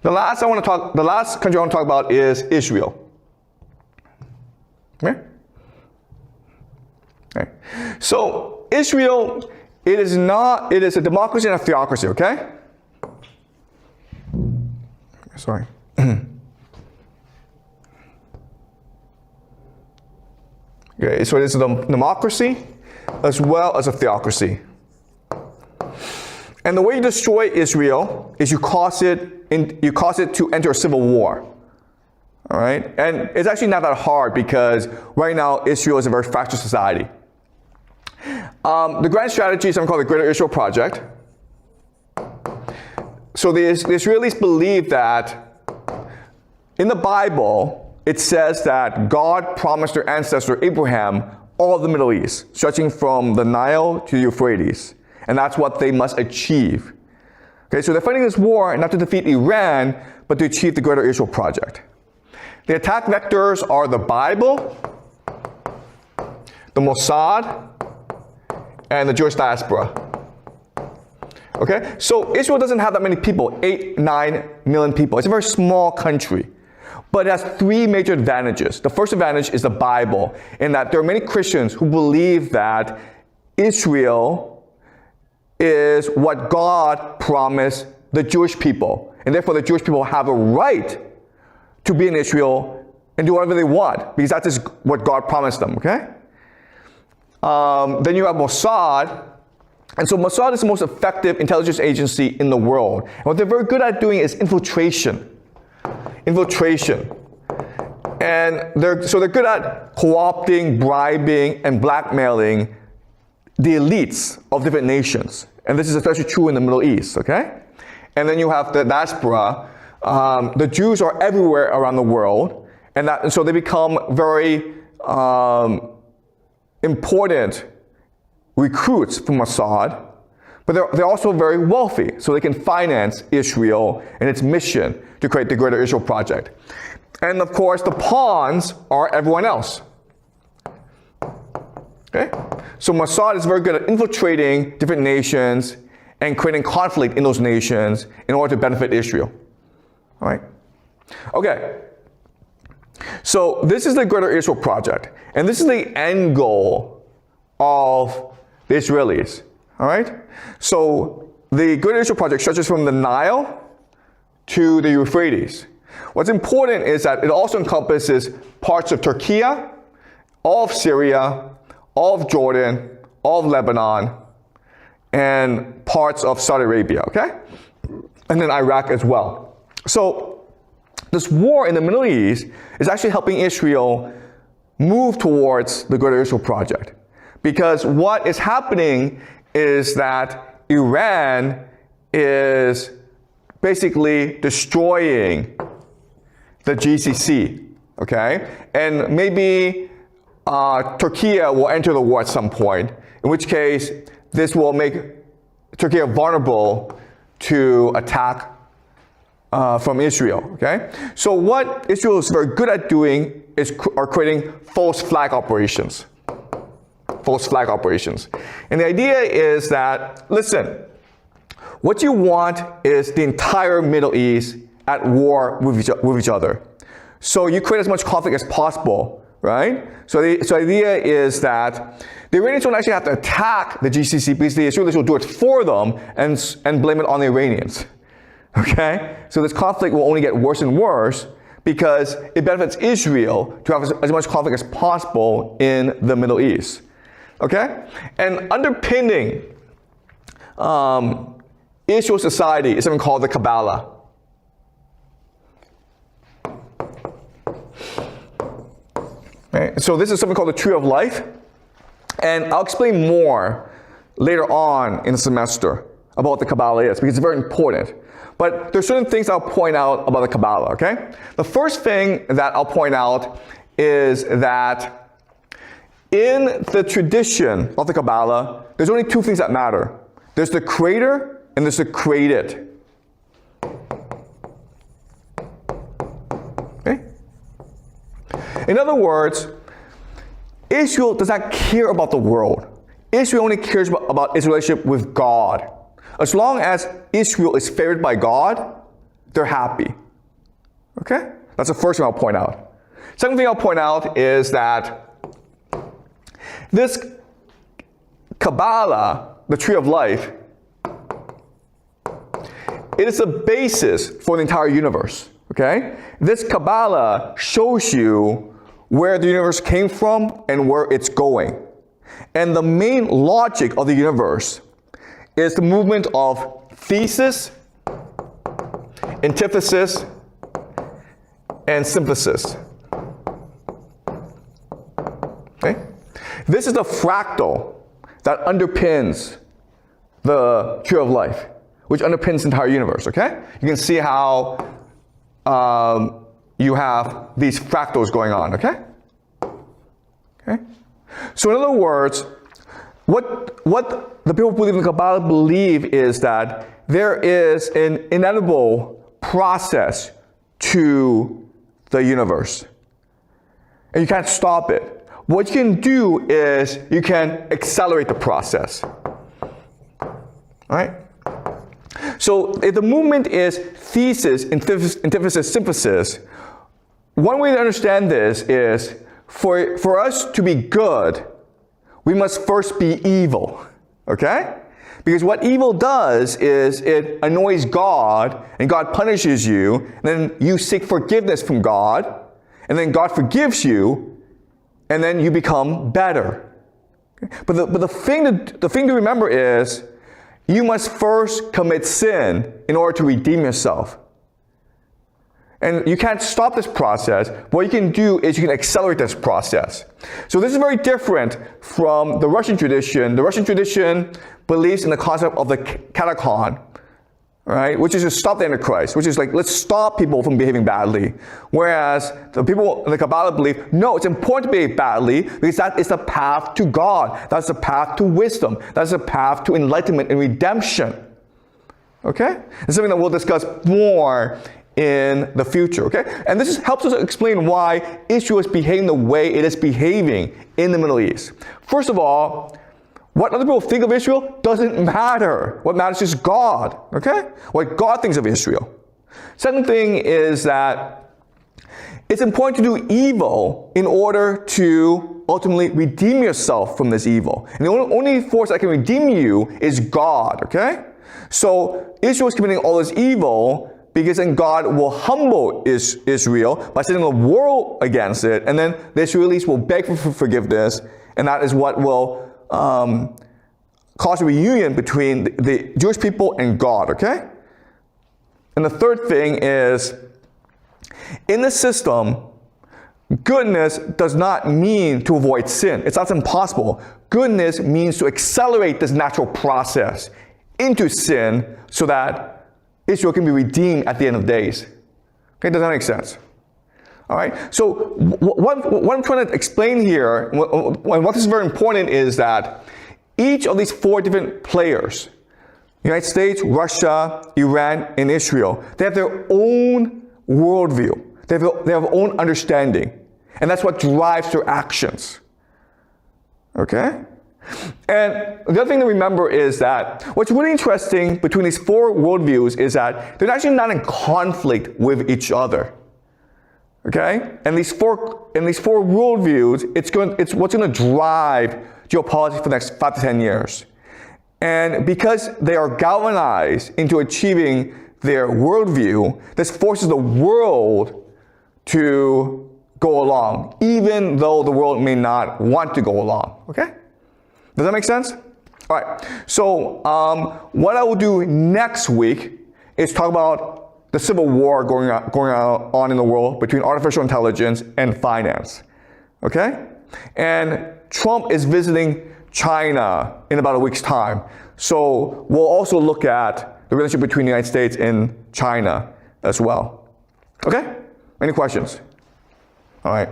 The last country I want to talk about is Israel. Okay? Okay. So Israel, it is a democracy and a theocracy, okay? Sorry. Okay, so it is a democracy as well as a theocracy. And the way you destroy Israel is you cause it to enter a civil war. All right? And it's actually not that hard because right now Israel is a very fractured society. The grand strategy is something called the Greater Israel Project. So the Israelis believe that in the Bible, it says that God promised their ancestor Abraham all of the Middle East, stretching from the Nile to the Euphrates. And that's what they must achieve. Okay, so they're fighting this war not to defeat Iran, but to achieve the Greater Israel Project. The attack vectors are the Bible, the Mossad, and the Jewish diaspora. Okay, so Israel doesn't have that many people, 9 million people. It's a very small country. But it has three major advantages. The first advantage is the Bible, in that there are many Christians who believe that Israel is what God promised the Jewish people. And therefore the Jewish people have a right to be in Israel and do whatever they want, because that is what God promised them, okay? Then you have Mossad. And so Mossad is the most effective intelligence agency in the world. And what they're very good at doing is infiltration. And they're good at co-opting, bribing, and blackmailing the elites of different nations. And this is especially true in the Middle East, okay? And then you have the diaspora. The Jews are everywhere around the world, and so they become very important recruits for Mossad, but they're also very wealthy, so they can finance Israel and its mission to create the Greater Israel Project. And of course, the pawns are everyone else. Okay? So Mossad is very good at infiltrating different nations and creating conflict in those nations in order to benefit Israel. All right? Okay. So this is the Greater Israel Project, and this is the end goal of the Israelis. All right? So the Greater Israel Project stretches from the Nile to the Euphrates. What's important is that it also encompasses parts of Turkey, all of Syria, all of Jordan, all of Lebanon, and parts of Saudi Arabia, okay? And then Iraq as well. So this war in the Middle East is actually helping Israel move towards the Greater Israel Project. Because what is happening is that Iran is basically destroying the GCC, okay? And maybe Turkey will enter the war at some point, in which case this will make Turkey vulnerable to attack from Israel, okay? So what Israel is very good at doing are creating false flag operations. False flag operations. And the idea is that, listen, what you want is the entire Middle East at war with each other. So you create as much conflict as possible, right? So the idea is that the Iranians don't actually have to attack the GCC because the Israelis will do it for them and blame it on the Iranians, okay? So this conflict will only get worse and worse because it benefits Israel to have as much conflict as possible in the Middle East, okay? And underpinning Israel society is something called the Kabbalah. Okay? So this is something called the Tree of Life, and I'll explain more later on in the semester about what the Kabbalah is, because it's very important. But there's certain things I'll point out about the Kabbalah, okay? The first thing that I'll point out is that in the tradition of the Kabbalah, there's only two things that matter. There's the creator and there's the created. Okay? In other words, Israel does not care about the world. Israel only cares about its relationship with God. As long as Israel is favored by God, they're happy. Okay? That's the first thing I'll point out. Second thing I'll point out is that this Kabbalah, the tree of life, it is the basis for the entire universe. Okay? This Kabbalah shows you where the universe came from and where it's going. And the main logic of the universe is the movement of thesis, antithesis, and synthesis. Okay? This is the fractal that underpins the tree of life, which underpins the entire universe. Okay? You can see how you have these fractals going on. Okay? Okay? So in other words, what the people who believe in Kabbalah believe is that there is an inevitable process to the universe. And you can't stop it. What you can do is you can accelerate the process. All right? So if the movement is thesis, antithesis, synthesis, one way to understand this is for us to be good, we must first be evil. Okay? Because what evil does is it annoys God, and God punishes you, and then you seek forgiveness from God, and then God forgives you, and then you become better. Okay? But the thing to remember is you must first commit sin in order to redeem yourself. And you can't stop this process. What you can do is you can accelerate this process. So this is very different from the Russian tradition. The Russian tradition believes in the concept of the katechon, right? Which is to stop the Antichrist, which is like, let's stop people from behaving badly. Whereas the people in the Kabbalah believe, no, it's important to behave badly because that is the path to God. That's the path to wisdom. That's the path to enlightenment and redemption. Okay? It's something that we'll discuss more in the future, okay? And this helps us explain why Israel is behaving the way it is behaving in the Middle East. First of all, what other people think of Israel doesn't matter. What matters is God, okay? What God thinks of Israel. Second thing is that it's important to do evil in order to ultimately redeem yourself from this evil. And the only force that can redeem you is God, okay? So Israel is committing all this evil because then God will humble Israel by sending the world against it, and then the Israelis will beg for forgiveness, and that is what will cause a reunion between the Jewish people and God, okay? And the third thing is, in this system, goodness does not mean to avoid sin. That's impossible. Goodness means to accelerate this natural process into sin so that Israel can be redeemed at the end of days. Okay, does that make sense? All right, so what I'm trying to explain here, and what is very important, is that each of these four different players, United States, Russia, Iran, and Israel, they have their own worldview. They have their own understanding. And that's what drives their actions. Okay? And the other thing to remember is that what's really interesting between these four worldviews is that they're actually not in conflict with each other. Okay? And these four worldviews, it's what's going to drive geopolitics for the next 5 to 10 years. And because they are galvanized into achieving their worldview, this forces the world to go along, even though the world may not want to go along. Okay? Does that make sense? All right. So what I will do next week is talk about the civil war going on in the world between artificial intelligence and finance. Okay? And Trump is visiting China in about a week's time. So we'll also look at the relationship between the United States and China as well. Okay? Any questions? All right.